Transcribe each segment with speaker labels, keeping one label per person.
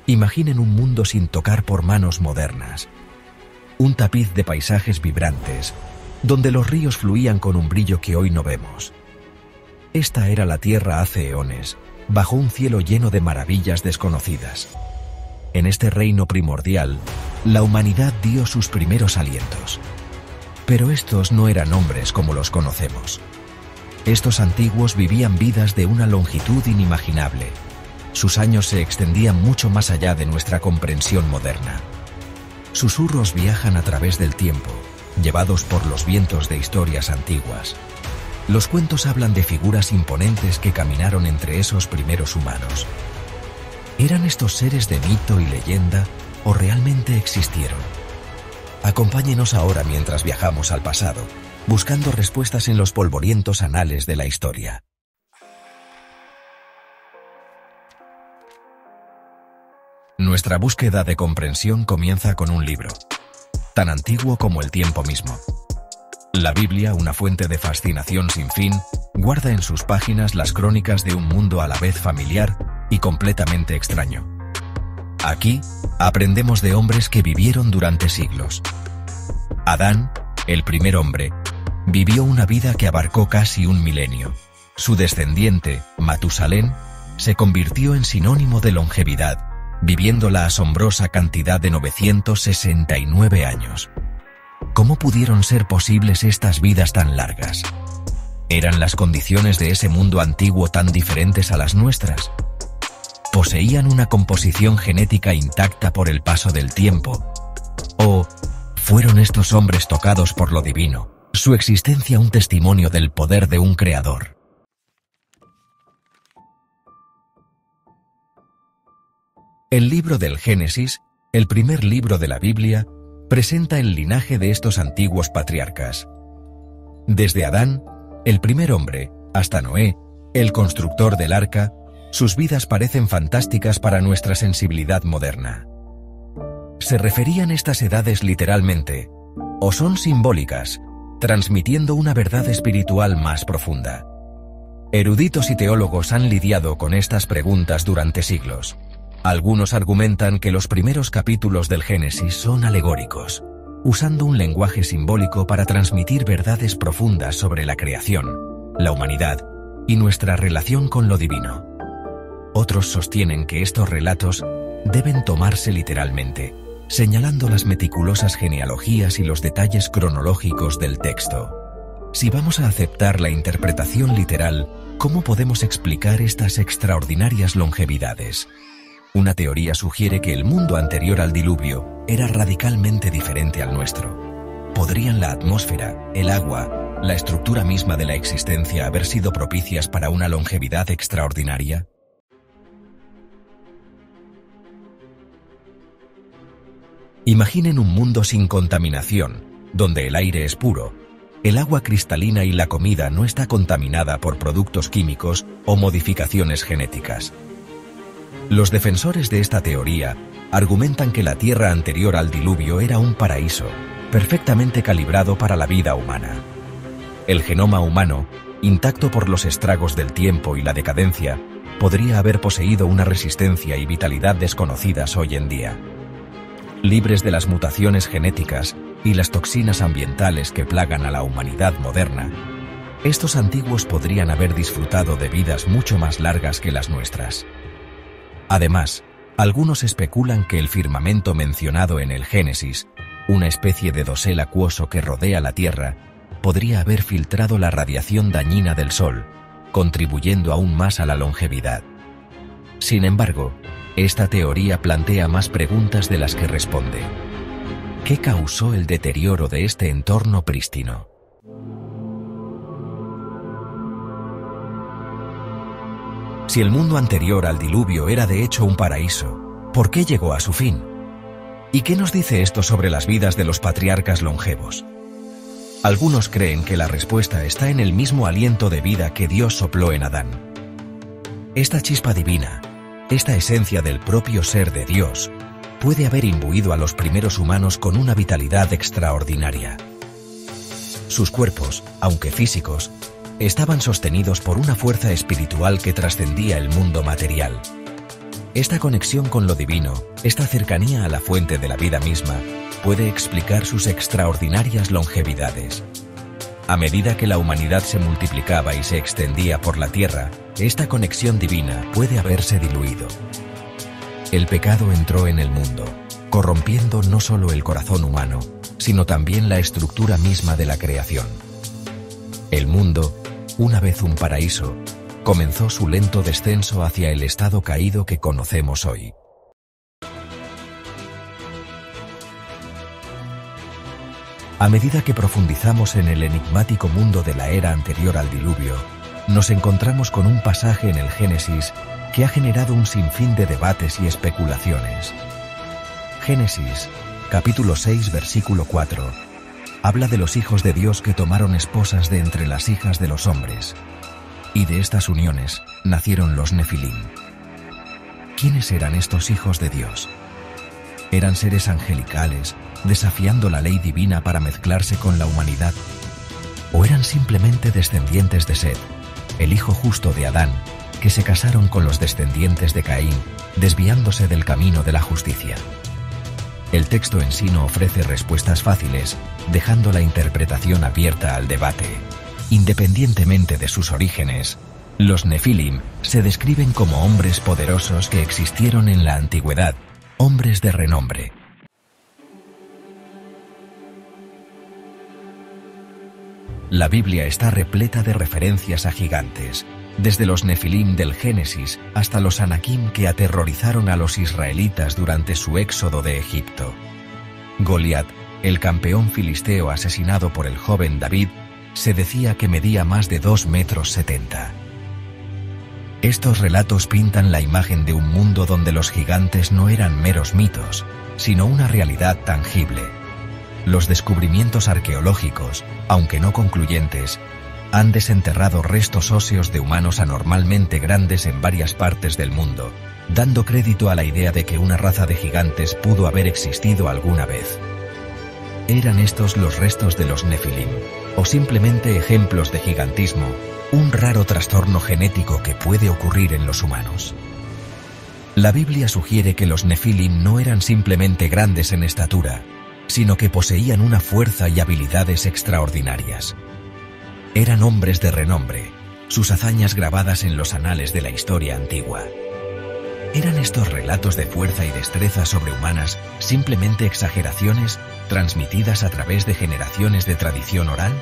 Speaker 1: Imaginen un mundo sin tocar por manos modernas. Un tapiz de paisajes vibrantes, donde los ríos fluían con un brillo que hoy no vemos. Esta era la Tierra hace eones, bajo un cielo lleno de maravillas desconocidas. En este reino primordial, la humanidad dio sus primeros alientos. Pero estos no eran hombres como los conocemos. Estos antiguos vivían vidas de una longitud inimaginable. Sus años se extendían mucho más allá de nuestra comprensión moderna. Susurros viajan a través del tiempo, llevados por los vientos de historias antiguas. Los cuentos hablan de figuras imponentes que caminaron entre esos primeros humanos. ¿Eran estos seres de mito y leyenda o realmente existieron? Acompáñenos ahora mientras viajamos al pasado, buscando respuestas en los polvorientos anales de la historia. Nuestra búsqueda de comprensión comienza con un libro, tan antiguo como el tiempo mismo. La Biblia, una fuente de fascinación sin fin, guarda en sus páginas las crónicas de un mundo a la vez familiar y completamente extraño. Aquí aprendemos de hombres que vivieron durante siglos. Adán, el primer hombre, vivió una vida que abarcó casi un milenio. Su descendiente, Matusalén, se convirtió en sinónimo de longevidad, viviendo la asombrosa cantidad de 969 años. ¿Cómo pudieron ser posibles estas vidas tan largas? ¿Eran las condiciones de ese mundo antiguo tan diferentes a las nuestras? ¿Poseían una composición genética intacta por el paso del tiempo? ¿O fueron estos hombres tocados por lo divino, su existencia un testimonio del poder de un creador? El libro del Génesis, el primer libro de la Biblia, presenta el linaje de estos antiguos patriarcas. Desde Adán, el primer hombre, hasta Noé, el constructor del arca, sus vidas parecen fantásticas para nuestra sensibilidad moderna. ¿Se referían estas edades literalmente, o son simbólicas, transmitiendo una verdad espiritual más profunda? Eruditos y teólogos han lidiado con estas preguntas durante siglos. Algunos argumentan que los primeros capítulos del Génesis son alegóricos, usando un lenguaje simbólico para transmitir verdades profundas sobre la creación, la humanidad y nuestra relación con lo divino. Otros sostienen que estos relatos deben tomarse literalmente, señalando las meticulosas genealogías y los detalles cronológicos del texto. Si vamos a aceptar la interpretación literal, ¿cómo podemos explicar estas extraordinarias longevidades? Una teoría sugiere que el mundo anterior al diluvio era radicalmente diferente al nuestro. ¿Podrían la atmósfera, el agua, la estructura misma de la existencia haber sido propicias para una longevidad extraordinaria? Imaginen un mundo sin contaminación, donde el aire es puro, el agua cristalina y la comida no está contaminada por productos químicos o modificaciones genéticas. Los defensores de esta teoría argumentan que la Tierra anterior al diluvio era un paraíso, perfectamente calibrado para la vida humana. El genoma humano, intacto por los estragos del tiempo y la decadencia, podría haber poseído una resistencia y vitalidad desconocidas hoy en día. Libres de las mutaciones genéticas y las toxinas ambientales que plagan a la humanidad moderna, estos antiguos podrían haber disfrutado de vidas mucho más largas que las nuestras. Además, algunos especulan que el firmamento mencionado en el Génesis, una especie de dosel acuoso que rodea la Tierra, podría haber filtrado la radiación dañina del Sol, contribuyendo aún más a la longevidad. Sin embargo, esta teoría plantea más preguntas de las que responde. ¿Qué causó el deterioro de este entorno prístino? Si el mundo anterior al diluvio era de hecho un paraíso, ¿por qué llegó a su fin? ¿Y qué nos dice esto sobre las vidas de los patriarcas longevos? Algunos creen que la respuesta está en el mismo aliento de vida que Dios sopló en Adán. Esta chispa divina, esta esencia del propio ser de Dios, puede haber imbuido a los primeros humanos con una vitalidad extraordinaria. Sus cuerpos, aunque físicos, estaban sostenidos por una fuerza espiritual que trascendía el mundo material. Esta conexión con lo divino, esta cercanía a la fuente de la vida misma, puede explicar sus extraordinarias longevidades. A medida que la humanidad se multiplicaba y se extendía por la tierra, esta conexión divina puede haberse diluido. El pecado entró en el mundo, corrompiendo no solo el corazón humano, sino también la estructura misma de la creación. El mundo, una vez un paraíso, comenzó su lento descenso hacia el estado caído que conocemos hoy. A medida que profundizamos en el enigmático mundo de la era anterior al diluvio, nos encontramos con un pasaje en el Génesis que ha generado un sinfín de debates y especulaciones. Génesis, capítulo 6, versículo 4, habla de los hijos de Dios que tomaron esposas de entre las hijas de los hombres, y de estas uniones nacieron los Nefilim. ¿Quiénes eran estos hijos de Dios? ¿Eran seres angelicales, desafiando la ley divina para mezclarse con la humanidad? ¿O eran simplemente descendientes de Set, el hijo justo de Adán, que se casaron con los descendientes de Caín, desviándose del camino de la justicia? El texto en sí no ofrece respuestas fáciles, dejando la interpretación abierta al debate. Independientemente de sus orígenes, los Nefilim se describen como hombres poderosos que existieron en la antigüedad, hombres de renombre. La Biblia está repleta de referencias a gigantes, desde los Nefilim del Génesis hasta los Anakim que aterrorizaron a los israelitas durante su éxodo de Egipto. Goliat, el campeón filisteo asesinado por el joven David, se decía que medía más de 2,70 metros. Estos relatos pintan la imagen de un mundo donde los gigantes no eran meros mitos, sino una realidad tangible. Los descubrimientos arqueológicos, aunque no concluyentes, han desenterrado restos óseos de humanos anormalmente grandes en varias partes del mundo, dando crédito a la idea de que una raza de gigantes pudo haber existido alguna vez. ¿Eran estos los restos de los Nefilim, o simplemente ejemplos de gigantismo, un raro trastorno genético que puede ocurrir en los humanos? La Biblia sugiere que los Nefilim no eran simplemente grandes en estatura, sino que poseían una fuerza y habilidades extraordinarias. Eran hombres de renombre, sus hazañas grabadas en los anales de la historia antigua. ¿Eran estos relatos de fuerza y destreza sobrehumanas simplemente exageraciones transmitidas a través de generaciones de tradición oral?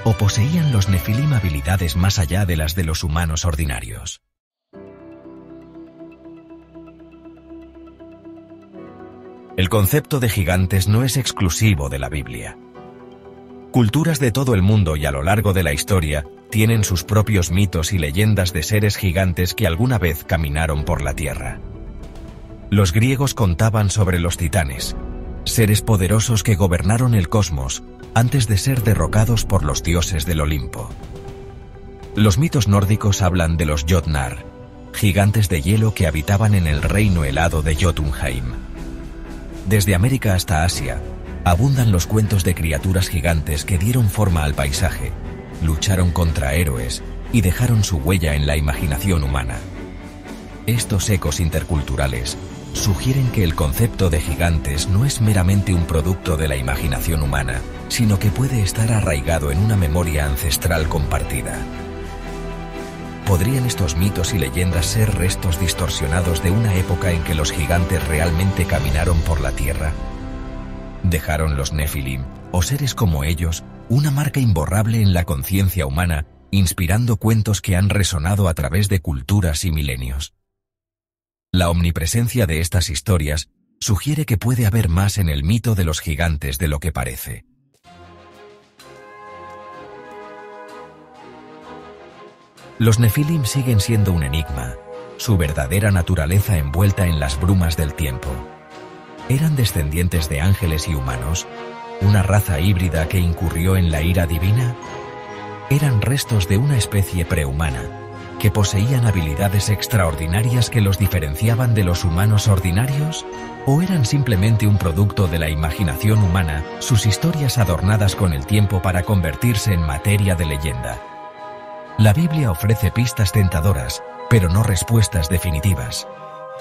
Speaker 1: ¿O poseían los Nefilim habilidades más allá de las de los humanos ordinarios? El concepto de gigantes no es exclusivo de la Biblia. Culturas de todo el mundo y a lo largo de la historia tienen sus propios mitos y leyendas de seres gigantes que alguna vez caminaron por la tierra. Los griegos contaban sobre los titanes, seres poderosos que gobernaron el cosmos antes de ser derrocados por los dioses del Olimpo. Los mitos nórdicos hablan de los Jotnar, gigantes de hielo que habitaban en el reino helado de Jotunheim. Desde América hasta Asia, abundan los cuentos de criaturas gigantes que dieron forma al paisaje, lucharon contra héroes y dejaron su huella en la imaginación humana. Estos ecos interculturales sugieren que el concepto de gigantes no es meramente un producto de la imaginación humana, sino que puede estar arraigado en una memoria ancestral compartida. ¿Podrían estos mitos y leyendas ser restos distorsionados de una época en que los gigantes realmente caminaron por la tierra? ¿Dejaron los Nefilim, o seres como ellos, una marca imborrable en la conciencia humana, inspirando cuentos que han resonado a través de culturas y milenios? La omnipresencia de estas historias sugiere que puede haber más en el mito de los gigantes de lo que parece. Los Nefilim siguen siendo un enigma, su verdadera naturaleza envuelta en las brumas del tiempo. ¿Eran descendientes de ángeles y humanos? ¿Una raza híbrida que incurrió en la ira divina? ¿Eran restos de una especie prehumana, que poseían habilidades extraordinarias que los diferenciaban de los humanos ordinarios? ¿O eran simplemente un producto de la imaginación humana, sus historias adornadas con el tiempo para convertirse en materia de leyenda? La Biblia ofrece pistas tentadoras, pero no respuestas definitivas.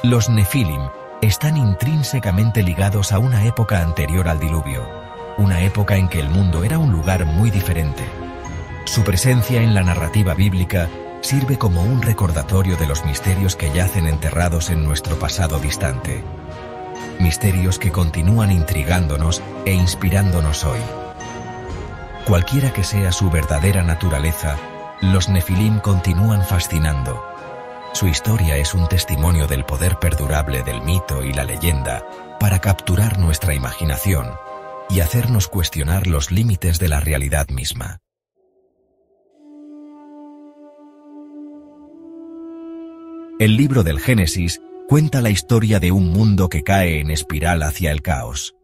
Speaker 1: Los Nefilim están intrínsecamente ligados a una época anterior al diluvio, una época en que el mundo era un lugar muy diferente. Su presencia en la narrativa bíblica sirve como un recordatorio de los misterios que yacen enterrados en nuestro pasado distante. Misterios que continúan intrigándonos e inspirándonos hoy. Cualquiera que sea su verdadera naturaleza, los Nefilim continúan fascinando. Su historia es un testimonio del poder perdurable del mito y la leyenda para capturar nuestra imaginación y hacernos cuestionar los límites de la realidad misma. El libro del Génesis cuenta la historia de un mundo que cae en espiral hacia el caos.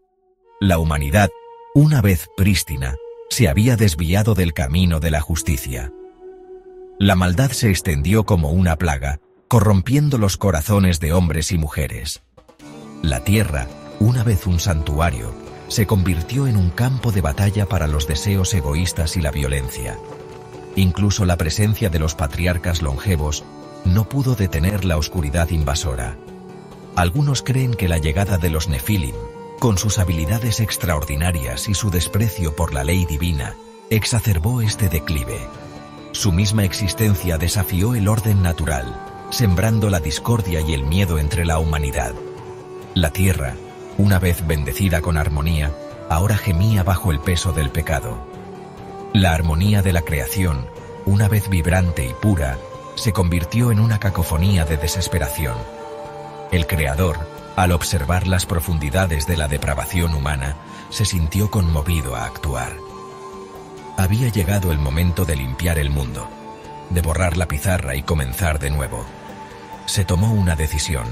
Speaker 1: La humanidad, una vez prístina, se había desviado del camino de la justicia. La maldad se extendió como una plaga, corrompiendo los corazones de hombres y mujeres. La tierra, una vez un santuario, se convirtió en un campo de batalla para los deseos egoístas y la violencia. Incluso la presencia de los patriarcas longevos no pudo detener la oscuridad invasora. Algunos creen que la llegada de los Nefilim, con sus habilidades extraordinarias y su desprecio por la ley divina, exacerbó este declive. Su misma existencia desafió el orden natural, sembrando la discordia y el miedo entre la humanidad. La tierra, una vez bendecida con armonía, ahora gemía bajo el peso del pecado. La armonía de la creación, una vez vibrante y pura, se convirtió en una cacofonía de desesperación. El Creador, al observar las profundidades de la depravación humana, se sintió conmovido a actuar. Había llegado el momento de limpiar el mundo, de borrar la pizarra y comenzar de nuevo. Se tomó una decisión,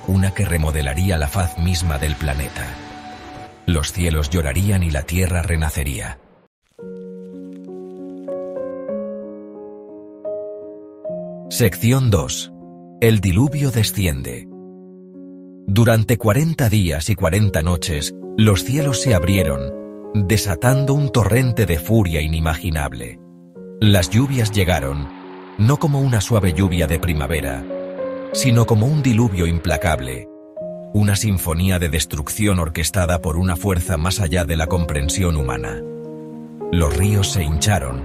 Speaker 1: una que remodelaría la faz misma del planeta. Los cielos llorarían y la tierra renacería. Sección 2. El diluvio desciende. Durante 40 días y 40 noches, los cielos se abrieron, desatando un torrente de furia inimaginable. Las lluvias llegaron, no como una suave lluvia de primavera, sino como un diluvio implacable, una sinfonía de destrucción orquestada por una fuerza más allá de la comprensión humana. Los ríos se hincharon,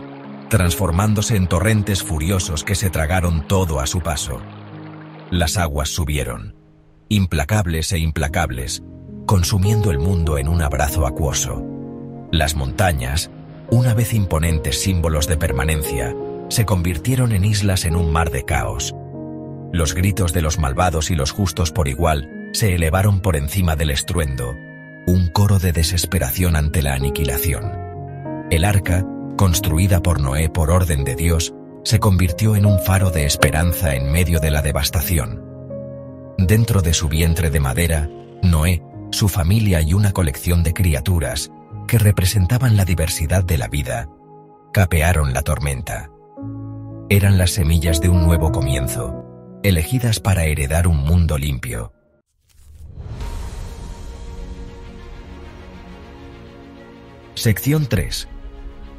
Speaker 1: transformándose en torrentes furiosos que se tragaron todo a su paso. Las aguas subieron, implacables e implacables, consumiendo el mundo en un abrazo acuoso. Las montañas, una vez imponentes símbolos de permanencia, se convirtieron en islas en un mar de caos. Los gritos de los malvados y los justos por igual se elevaron por encima del estruendo, un coro de desesperación ante la aniquilación. El arca, construida por Noé por orden de Dios, se convirtió en un faro de esperanza en medio de la devastación. Dentro de su vientre de madera, Noé, su familia y una colección de criaturas, que representaban la diversidad de la vida, capearon la tormenta. Eran las semillas de un nuevo comienzo, elegidas para heredar un mundo limpio. Sección 3.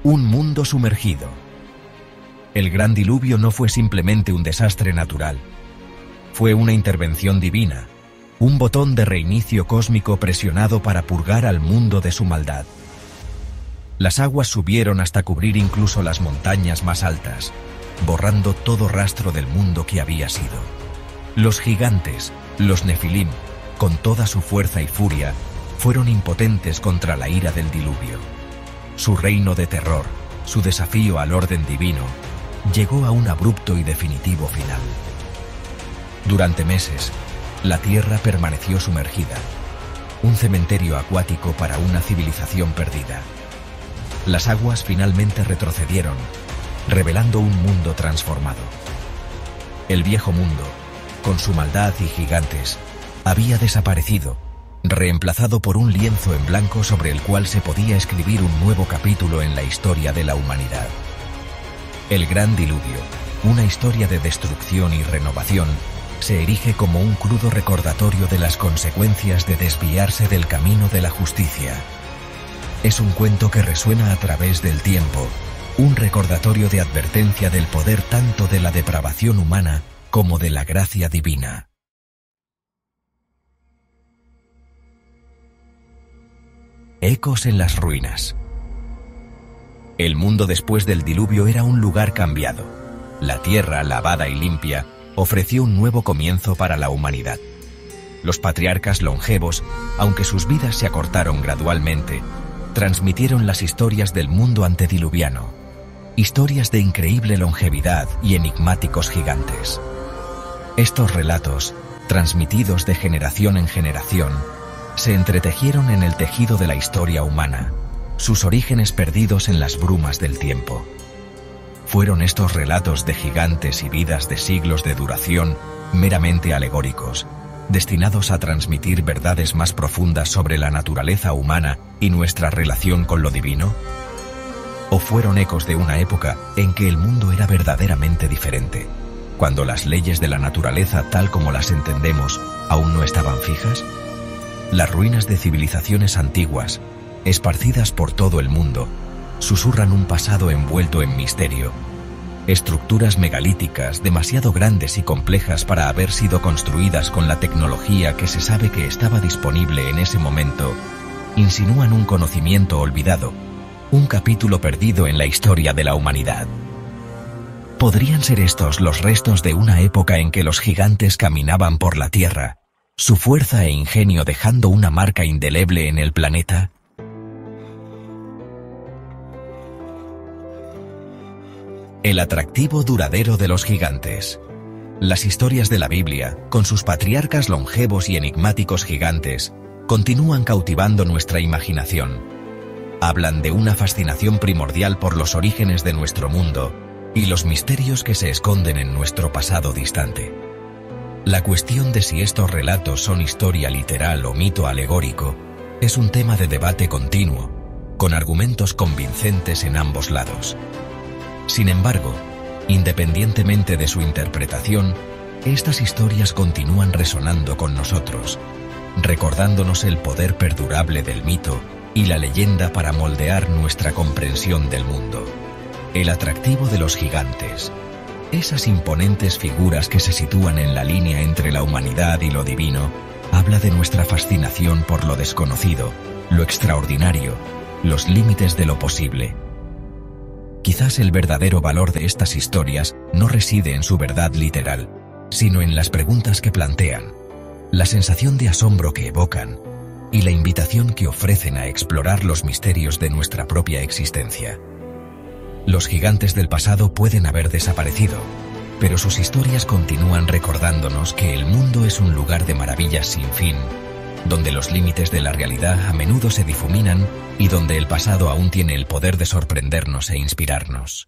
Speaker 1: Un mundo sumergido. El gran diluvio no fue simplemente un desastre natural. Fue una intervención divina, un botón de reinicio cósmico presionado para purgar al mundo de su maldad. Las aguas subieron hasta cubrir incluso las montañas más altas, borrando todo rastro del mundo que había sido. Los gigantes, los Nefilim, con toda su fuerza y furia, fueron impotentes contra la ira del diluvio. Su reino de terror, su desafío al orden divino, llegó a un abrupto y definitivo final. Durante meses, la tierra permaneció sumergida, un cementerio acuático para una civilización perdida. Las aguas finalmente retrocedieron, revelando un mundo transformado. El viejo mundo, con su maldad y gigantes, había desaparecido, reemplazado por un lienzo en blanco sobre el cual se podía escribir un nuevo capítulo en la historia de la humanidad. El gran diluvio, una historia de destrucción y renovación, se erige como un crudo recordatorio de las consecuencias de desviarse del camino de la justicia. Es un cuento que resuena a través del tiempo, un recordatorio de advertencia del poder tanto de la depravación humana como de la gracia divina. Ecos en las ruinas. El mundo después del diluvio era un lugar cambiado. La tierra, lavada y limpia, ofreció un nuevo comienzo para la humanidad. Los patriarcas longevos, aunque sus vidas se acortaron gradualmente, transmitieron las historias del mundo antediluviano, historias de increíble longevidad y enigmáticos gigantes. Estos relatos, transmitidos de generación en generación, se entretejieron en el tejido de la historia humana, sus orígenes perdidos en las brumas del tiempo. Fueron estos relatos de gigantes y vidas de siglos de duración meramente alegóricos, destinados a transmitir verdades más profundas sobre la naturaleza humana y nuestra relación con lo divino? ¿O fueron ecos de una época en que el mundo era verdaderamente diferente, cuando las leyes de la naturaleza tal como las entendemos aún no estaban fijas? Las ruinas de civilizaciones antiguas, esparcidas por todo el mundo, susurran un pasado envuelto en misterio. Estructuras megalíticas demasiado grandes y complejas para haber sido construidas con la tecnología que se sabe que estaba disponible en ese momento, insinúan un conocimiento olvidado, un capítulo perdido en la historia de la humanidad. ¿Podrían ser estos los restos de una época en que los gigantes caminaban por la Tierra, su fuerza e ingenio dejando una marca indeleble en el planeta? El atractivo duradero de los gigantes. Las historias de la Biblia, con sus patriarcas longevos y enigmáticos gigantes, continúan cautivando nuestra imaginación. Hablan de una fascinación primordial por los orígenes de nuestro mundo y los misterios que se esconden en nuestro pasado distante. La cuestión de si estos relatos son historia literal o mito alegórico es un tema de debate continuo, con argumentos convincentes en ambos lados. Sin embargo, independientemente de su interpretación, estas historias continúan resonando con nosotros, recordándonos el poder perdurable del mito y la leyenda para moldear nuestra comprensión del mundo. El atractivo de los gigantes. Esas imponentes figuras que se sitúan en la línea entre la humanidad y lo divino, habla de nuestra fascinación por lo desconocido, lo extraordinario, los límites de lo posible. Quizás el verdadero valor de estas historias no reside en su verdad literal, sino en las preguntas que plantean, la sensación de asombro que evocan y la invitación que ofrecen a explorar los misterios de nuestra propia existencia. Los gigantes del pasado pueden haber desaparecido, pero sus historias continúan recordándonos que el mundo es un lugar de maravillas sin fin, donde los límites de la realidad a menudo se difuminan y donde el pasado aún tiene el poder de sorprendernos e inspirarnos.